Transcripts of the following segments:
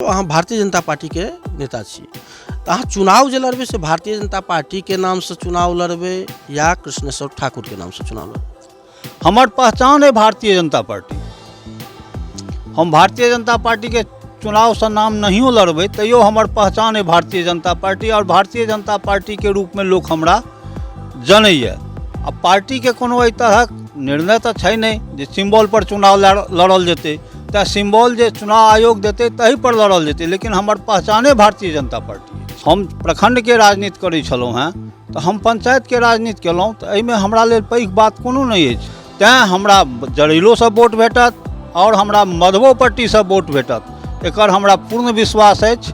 अहाँ भारतीय जनता पार्टी के नेता छी, तो अहाँ चुनाव जे लड़बे से भारतीय जनता पार्टी के नाम से चुनाव लड़बे या कृष्णेश्वर ठाकुर के नाम से चुनाव लड़बे? हमार पहचान है भारतीय जनता पार्टी। हम भारतीय जनता पार्टी के चुनाव से नाम नहीं लड़बे तैयो हमार पहचान है भारतीय जनता पार्टी, और भारतीय जनता पार्टी के रूप में लोग हमरा जनैए। अब पार्टी के कोनो एहि तरहक निर्णय तो छै नहीं जे सिम्बल पर चुनाव लड़ल जेतै, तो सिम्बल जे चुनाव आयोग देते तही पर लड़ल जेतै, लेकिन हमार पहचाने भारतीय जनता पार्टी। हम प्रखंड के राजनीति करै छलहुँ हैं, तो हम पंचायत के राजनीति केलहुँ, तो एहिमे हमरा लेल पैघ बात कोनो नहीं अछि। तैँ हमरा जरैलो से वोट भेटत और हमरा मधुबोपट्टी से वोट भेटत, एकर हमरा पूर्ण विश्वास अछि।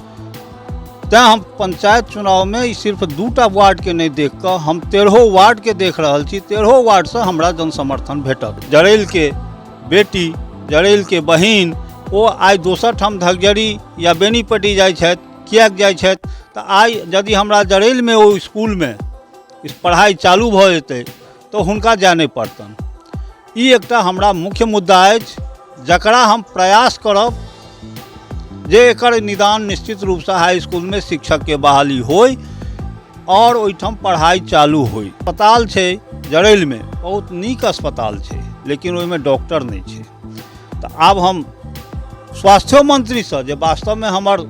तैँ हम पंचायत चुनाव में सिर्फ 2टा वार्ड के नहीं देख कर हम 13 वार्ड के देख रहल छी। 13 वार्ड से हमरा जन समर्थन भेटत। जरैल के बेटी, जरैल के बहिन ओ आइ दोसर ठाम धगजरी या बेनीपट्टी जाइ छथि, किएक जाइ छथि, तो आइ यदि हमरा जरैल में ओ स्कूल में पढ़ाई चालू भ जेतै तो हुनका जाय नहीं पड़तन। ई एकटा हमरा मुख्य मुद्दा अछि, जकरा हम प्रयास करब जे एकर निदान निश्चित रूप से हाई स्कूल में शिक्षक के बहाली होय और ओहिठाम पढ़ाई चालू होय। अस्पताल छै जरैल में, बहुत नीक अस्पताल छै, लेकिन ओहिमे डॉक्टर नहीं छै। तो आब हम स्वास्थ्य मंत्री से, जे वास्तव में हमर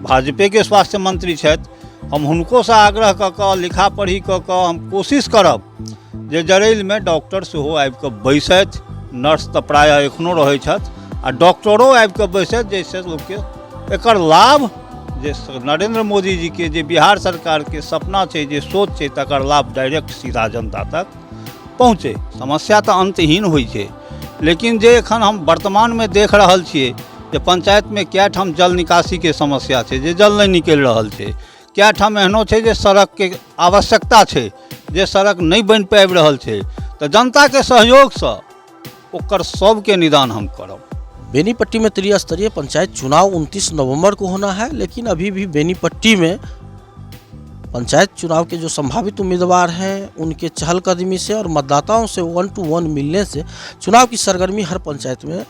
भाजपे के स्वास्थ्य मंत्री छथि, हम हुनको से आग्रह क के लिखा पढ़ी क के हम कोशिश करब जे जरैल में डॉक्टर सेहो आबि कऽ बैसथि। नर्स तो प्रायः एखनो रहै छथि आ डॉक्टरो आबि कऽ बैसथि, जैसे लोकके एकर लाभ, जे नरेंद्र मोदी जी के जे बिहार सरकार के सपना छै, जे सोच छै, तकर लाभ डायरेक्ट सीधा जनता तक पहुँचे। समस्या तो अंतहीन होइ छै, लेकिन जे एखन हम वर्तमान में देख रहल छियै जे पंचायत में कए ठाम जल निकासी के समस्या छै, जे जल नहीं निकलि रहल छै। कए ठाम एहनो छै जे सड़क के आवश्यकता छै, जे सड़क नहीं बनि पाबि रहल छै। तो जनता के सहयोग से ओकर सबके निदान हम करब। बेनीपट्टी में त्रिस्तरीय पंचायत चुनाव 29 नवंबर को होना है, लेकिन अभी भी बेनीपट्टी में पंचायत चुनाव के जो संभावित उम्मीदवार हैं उनके चहलकदमी से और मतदाताओं से 1 to 1 मिलने से चुनाव की सरगर्मी हर पंचायत में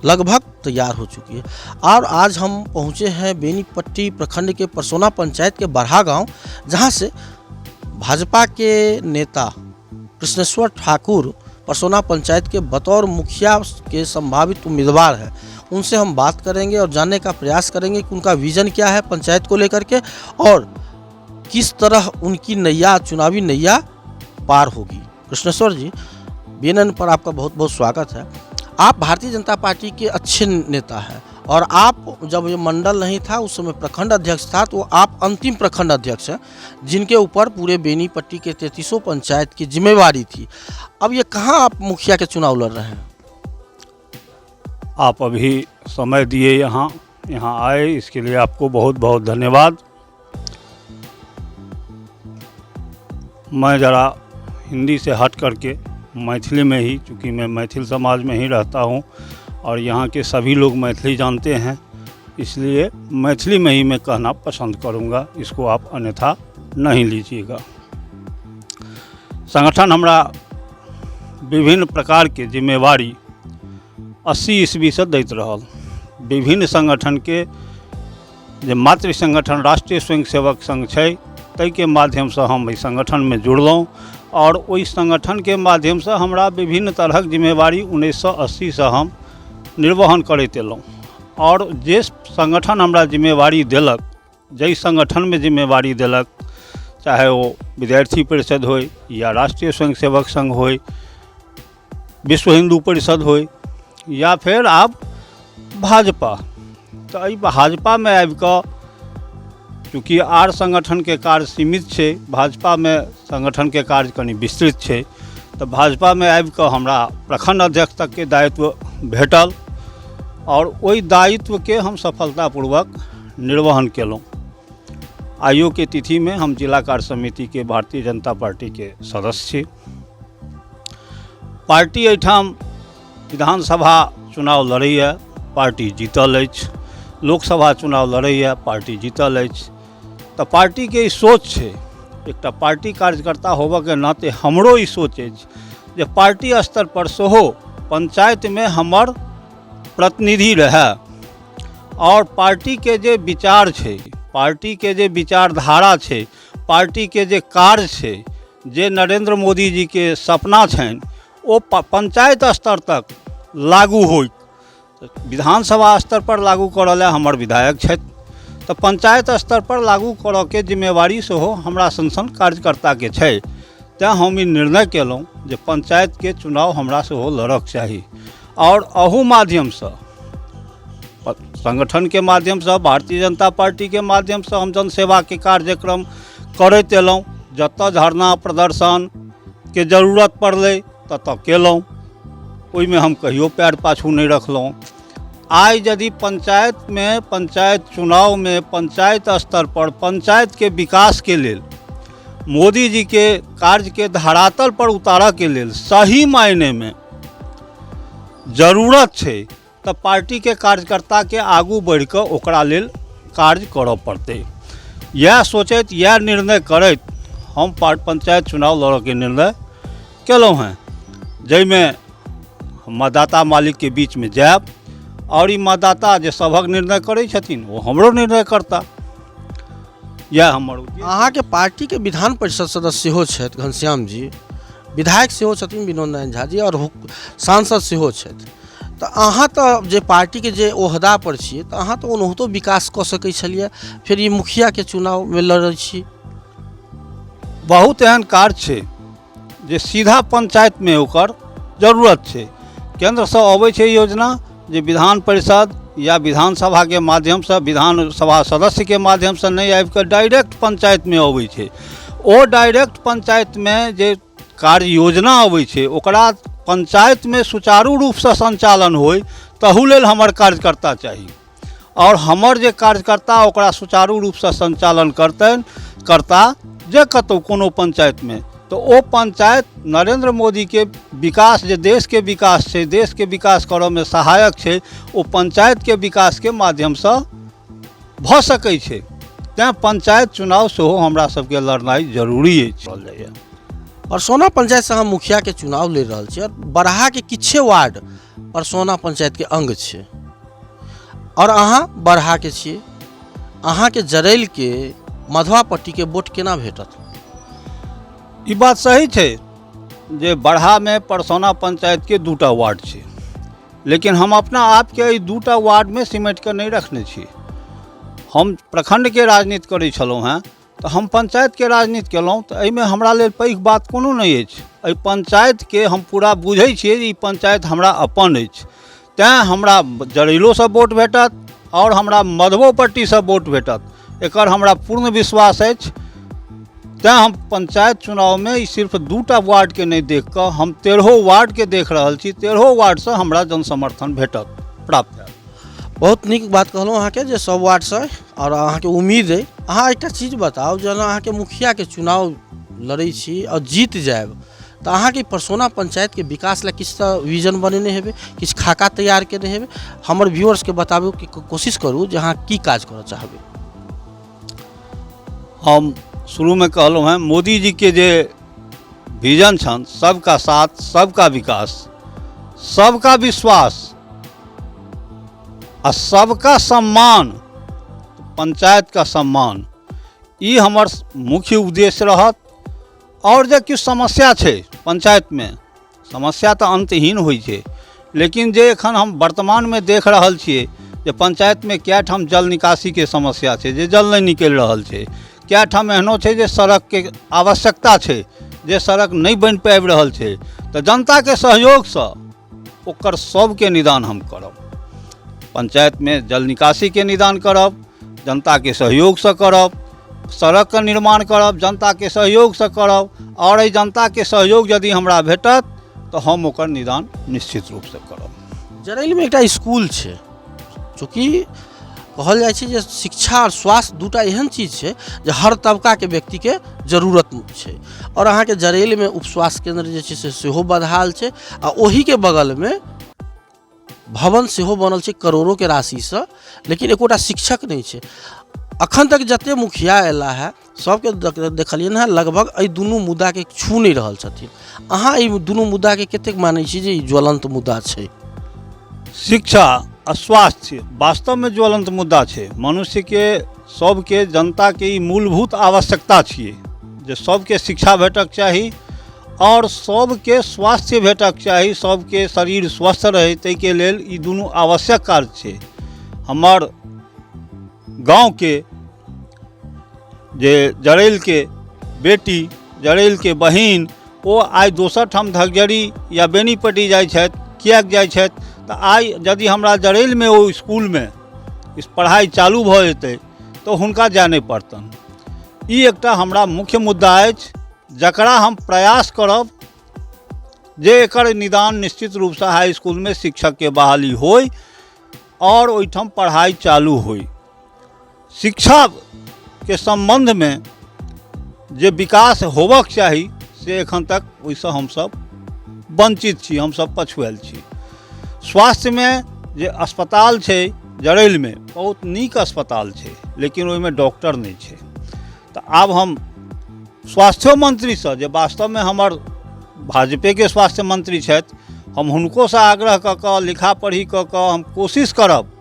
लगभग तैयार हो चुकी है। और आज हम पहुंचे हैं बेनीपट्टी प्रखंड के परसोना पंचायत के बरहा गांव, जहां से भाजपा के नेता कृष्णेश्वर ठाकुर परसोना पंचायत के बतौर मुखिया के संभावित उम्मीदवार हैं। उनसे हम बात करेंगे और जानने का प्रयास करेंगे कि उनका विजन क्या है पंचायत को लेकर के, और किस तरह उनकी नैया, चुनावी नैया पार होगी। कृष्णेश्वर जी, BNN पर आपका बहुत बहुत स्वागत है। आप भारतीय जनता पार्टी के अच्छे नेता हैं, और आप जब ये मंडल नहीं था उस समय प्रखंड अध्यक्ष था, तो आप अंतिम प्रखंड अध्यक्ष हैं जिनके ऊपर पूरे बेनीपट्टी के 33 पंचायत की जिम्मेवारी थी। अब ये कहाँ आप मुखिया के चुनाव लड़ रहे हैं? आप अभी समय दिए यहाँ आए, इसके लिए आपको बहुत बहुत धन्यवाद। मैं ज़रा हिंदी से हट करके मैथिली में ही, चूँकि मैं मैथिल समाज में ही रहता हूँ और यहाँ के सभी लोग मैथिली जानते हैं, इसलिए मैथिली में ही मैं कहना पसंद करूँगा। इसको आप अन्यथा नहीं लीजिएगा। संगठन हमरा विभिन्न प्रकार के जिम्मेवारी 80 ईस्वी से दैत रहल। विभिन्न संगठन के जे मातृ संगठन राष्ट्रीय स्वयंसेवक संघ छै, तै के माध्यम से हम इस संगठन में जुड़लहुँ, और ओहि संगठन के माध्यम से हमरा विभिन्न तरहक जिम्मेवारी 1980 से हम निर्वहन करैत एलहुँ। और जे संगठन हमरा जिम्मेवारी देलक, जै संगठन में जिम्मेवारी देलक, चाहे वो विद्यार्थी परिषद होय या राष्ट्रीय स्वयंसेवक संघ होय, विश्व हिंदू परिषद होय, या फिर आप भाजपा, तो एहि भाजपा में आबि कऽ, चूँकि आर संगठन के कार्य सीमित छै, भाजपा में संगठन के कार्य कनि विस्तृत छै, तो भाजपा में आबि कऽ हमरा प्रखंड अध्यक्ष तक के दायित्व भेटल, और ओहि दायित्व के हम सफलतापूर्वक निर्वहन केलहुँ। आइयो के तिथि में हम जिला कार्य समिति के भारतीय जनता पार्टी के सदस्य छी। पार्टी एहिठाम विधानसभा चुनाव लड़ैए, पार्टी जीतल अछि। लोकसभा चुनाव लड़ैए, पार्टी जीतल अछि। तो पार्टी के सोच छै, एकटा पार्टी कार्यकर्ता होबऽ के नाते हमरो ई सोच अछि जे पार्टी स्तर पर सेहो पंचायत में हमर प्रतिनिधि रहे और पार्टी के जे विचार छै, पार्टी के जे विचारधारा छै, पार्टी के जे कार्य छै, जे नरेंद्र मोदी जी के सपना छनि ओ पंचायत स्तर तक लागू होइत। विधानसभा स्तर पर लागू करऽ लए हमर विधायक छथि, तऽ पंचायत स्तर पर लागू करऽ के जिम्मेवारी सेहो हमरा सन कार्यकर्ता के छै। तैँ हम ई निर्णय केलहुँ जे पंचायत के चुनाव हमरा सेहो लड़क चाही और अहू माध्यमसँ, संगठन के माध्यम से, भारतीय जनता पार्टी के माध्यम से हम जनसेवा के कार्यक्रम करैत एलहुँ। जतऽ धरना प्रदर्शन के जरूरत पड़लै ततऽ केलहुँ, ओहिमे हम कहियो पैर पाछू नहीं रखलहुँ। आइ यदि पंचायत में, पंचायत चुनाव में, पंचायत स्तर पर पंचायत के विकास के लेल, मोदी जी के कार्य के धरातल पर उतारऽ के लेल सही मायने में जरूरत छै, तऽ पार्टी के कार्यकर्ता के आगू बढ़ि कऽ ओकरा लेल कार्य करऽ पड़तै। यह सोचैत, यह निर्णय करैत हम पंचायत चुनाव लड़ऽ के निर्णय केलहुँ हैं, जाहिमे मतदाता मालिक के बीच में जायब और ई मतदाता जे सभक निर्णय करै छथिन वो हमरो निर्णय करता। यह हमर उद्देश्य। अहाँके पार्टी के विधान परिषद सदस्य सेहो छथि घनश्याम जी, विधायक सेहो छथिन विनोद नारायण झा जी, और सांसद सेहो छथि। तऽ अहाँ तऽ जे पार्टी के जे ओहदा पर छियै तऽ अहाँ तऽ ओनाहितो विकास कऽ सकै छलियै, फिर ई मुखिया के चुनाव में लड़ै छी। बहुत एहन कार्य छै जे सीधा पंचायत में ओकर जरूरत छै। केंद्र से अबै छै योजना जे विधान परिषद या विधानसभा के माध्यम से, विधानसभा सदस्य के माध्यम से नहीं आबि कऽ डायरेक्ट पंचायत में अबै छै। ओ डायरेक्ट पंचायत में जे कार्य योजना अबै छै ओकरा पंचायत में सुचारू रूप से संचालन होय, तहू लेल हमर कार्यकर्ता चाही। और हमर जे कार्यकर्ता ओकरा सुचारू रूप से संचालन करता जे कतौ कोनो पंचायत में, तो ओ पंचायत नरेंद्र मोदी के विकास, जे देश के विकास छै, देश के विकास करऽ में सहायक छै, ओ पंचायत के विकास के माध्यम से भऽ सकै छै। तैँ पंचायत चुनाव सेहो हमरा सबके लड़नाइ जरूरी अछि। परसौना पंचायत से हम मुखिया के चुनाव ले रहल छी और बरहा के किछे वार्ड परसौना पंचायत के अंग छै, और अहाँ बरहा के छियै। अहाँ के जरैल के मधवा पट्टी के वोट केना भेटत? ई बात सही छै जे बरहा में परसौना पंचायत के 2टा वार्ड छै, लेकिन हम अपना आप के 2टा वार्ड में सिमट के नहीं रखने छी। हम प्रखंड के राजनीति करै छलहुँ हैं, तो हम पंचायत के राजनीति केलहुँ, तो एहिमे हमरा लेल पैघ बात कोनो नहीं अछि। एहि पंचायत के हम पूरा बुझै छियै जे ई पंचायत हमरा अपन अछि। तैँ हमरा जरैलो से वोट भेटत और हमरा मधवो पट्टी से वोट भेटत, एकर हमरा पूर्ण विश्वास अछि। तैँ हम पंचायत चुनाव में ई सिर्फ 2टा वार्ड के नहीं देख कऽ हम 13 वार्ड के देख रहल छी। 13 वार्ड से हमरा जनसमर्थन भेटत, प्राप्त हैत। बहुत निक बात कहलहुँ अहाँ के जे 100 वार्ड से, और अहाँ के उम्मीद है। अहाँ एकटा चीज बताउ, जेना अहाँ के मुखिया के चुनाव लड़ै छी और जीत जायब, तो अहाँ के परसौना पंचायत के विकास ला किछ तऽ विजन बनेने हेबै, किछ खाका तैयार केने हेबै। हमर व्यूअर्स के बताबू कि कोशिश करू जे अहाँ की काज करऽ चाहबै। हम शुरू में कहलहुँ हैं, मोदी जी के जे विजन छन, सबका साथ, सबका विकास, सबका विश्वास आ सबका सम्मान, पंचायत का सम्मान, ई हमर मुख्य उद्देश्य रहत। और जे किछु समस्या छै पंचायत में, समस्या तऽ अंतहीन होइ छै, लेकिन जे एखन हम वर्तमान में देख रहल छियै जे पंचायत में कए ठाम जल निकासी के समस्या छै, जे जल नहीं निकलि रहल छै। कए ठाम एहनो छै जे सड़क के आवश्यकता छै, जे सड़क नहीं बनि पाबि रहल छै। तऽ जनता के सहयोग से ओकर सबके निदान हम करब। पंचायत में जल निकासी के निदान करब, जनता के सहयोग से करब। सड़क का निर्माण करब, जनता के सहयोग से करब। और एहि जनता के सहयोग यदि हमरा भेटत तो हम ओकर निदान निश्चित रूप से करब। जरैल में एकटा स्कूल छै, चूँकि कहल जाइ छै जे शिक्षा और स्वास्थ्य 2टा एहन चीज छै जे हर तबका के व्यक्ति के जरूरत छै। और अहाँ के जरैल में उप स्वास्थ्य केंद्र जे छै से सेहो बदहाल छै, आ ओही के बगल में भवन सेहो बनल छै करोड़ों के राशि से, लेकिन एकोटा शिक्षक नहीं छै। अखन तक जते मुखिया एला है सबके देखलियन है लगभग एहि दुनू मुद्दा के छू नहीं रहल छथिन। अहाँ एहि दुनू मुद्दा के कतेक मानै छी जे ज्वलंत मुद्दा छै? शिक्षा आ स्वास्थ्य वास्तव में ज्वलंत मुद्दा है। मनुष्य के सबके जनता के ई मूलभूत आवश्यकता छिए जे सबके शिक्षा भेटक चाही और सबके स्वास्थ्य भेटक चाही, सबके शरीर स्वस्थ रहे, ताहिके लेल ई दुनू आवश्यक कार्य छै। हमर गाँव के जे जरैल के बेटी, जरैल के बहिन, ओ आइ दोसर ठाम धगजरी या बेनीपट्टी जाइ छथि, किएक जाइ छथि तऽ आइ यदि हमरा जरैल में ओ स्कूल में इस पढ़ाई चालू भऽ जेतै तऽ हुनका जाय नहि पड़तनि। ई एकटा हमरा मुख्य मुद्दा अछि जकरा हम प्रयास करब जे एकर निदान निश्चित रूप से हाई स्कूल में शिक्षक के बहाली होय और ओहिठाम पढ़ाई चालू होय। शिक्षा के संबंध में जे विकास होबक चाही से एखन तक ओहिसँ हमसब वंचित छी, हमसब पछुआएल छी। स्वास्थ्य में जे अस्पताल छै जरैल में बहुत नीक अस्पताल छै, लेकिन ओहिमे डॉक्टर नहीं छै। तऽ आब हम स्वास्थ्य मंत्री से, जे वास्तव में हमर भाजपे के स्वास्थ्य मंत्री छथि, हम हुनको से आग्रह कऽ कऽ लिखा पढ़ी कऽ कऽ हम कोशिश करब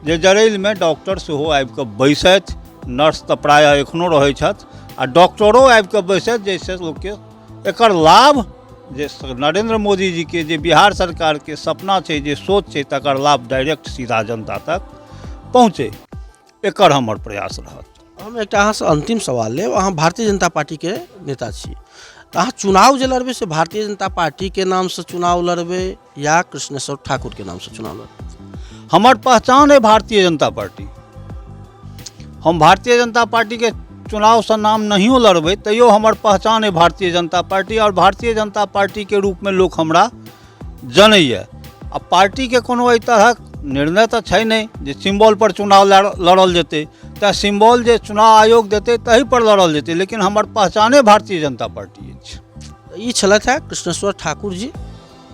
जे जरैल में डॉक्टर सेहो आबि कऽ बैसथि। नर्स तऽ प्रायः एखनो रहै छथि आ डॉक्टरो आबि कऽ बैसथि, जाहिसँ लोकके एकर लाभ, जे नरेंद्र मोदी जी के जे बिहार सरकार के सपना छै, जे सोच छै, तकर लाभ डायरेक्ट सीधा जनता तक पहुँचे, एकर हमर प्रयास रहत। हम एक अहाँ से अंतिम सवाल लेब। अहाँ भारतीय जनता पार्टी के नेता छी, तऽ अहाँ चुनाव जे लड़बै से भारतीय जनता पार्टी के नाम से चुनाव लड़बै या कृष्णेश्वर ठाकुर के नाम से चुनाव लड़बै? हमर पहचान है भारतीय जनता पार्टी। हम भारतीय जनता पार्टी के चुनाव से नाम नहियो लड़बै तैयो हमर पहचान है भारतीय जनता पार्टी, और भारतीय जनता पार्टी के रूप में लोक हमरा जनैए। आ पार्टी के कोनो एहि तरहक निर्णय तऽ छै नहि जे सिम्बल पर चुनाव लड़ल जेतै, तऽ सिम्बल जे चुनाव आयोग देतै तही पर लड़ल जेतै, लेकिन हमर पहचाने भारतीय जनता पार्टी अछि। ई छलथि है कृष्णेश्वर ठाकुर जी,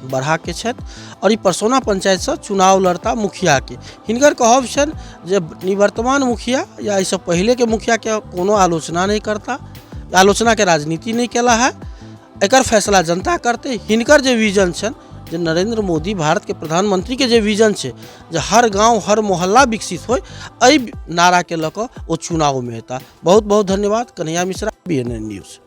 बरहा के छथि, और ई परसौना पंचायत से चुनाव लड़ता मुखिया के। हिनकर कहब छनि जे निवर्तमान मुखिया या एहिसँ पहले के मुखिया के कोनो आलोचना नहीं करता, आलोचना के राजनीति नहीं केला है, एकर फैसला जनता करते। हिनकर जे विजन छनि, जे नरेंद्र मोदी भारत के प्रधानमंत्री के जे विजन छै, जे हर गांव हर मोहल्ला विकसित होय, एहि नारा के लऽ कऽ ओ चुनाव में एता। बहुत बहुत धन्यवाद। Kanhaiya Mishra, BNN news.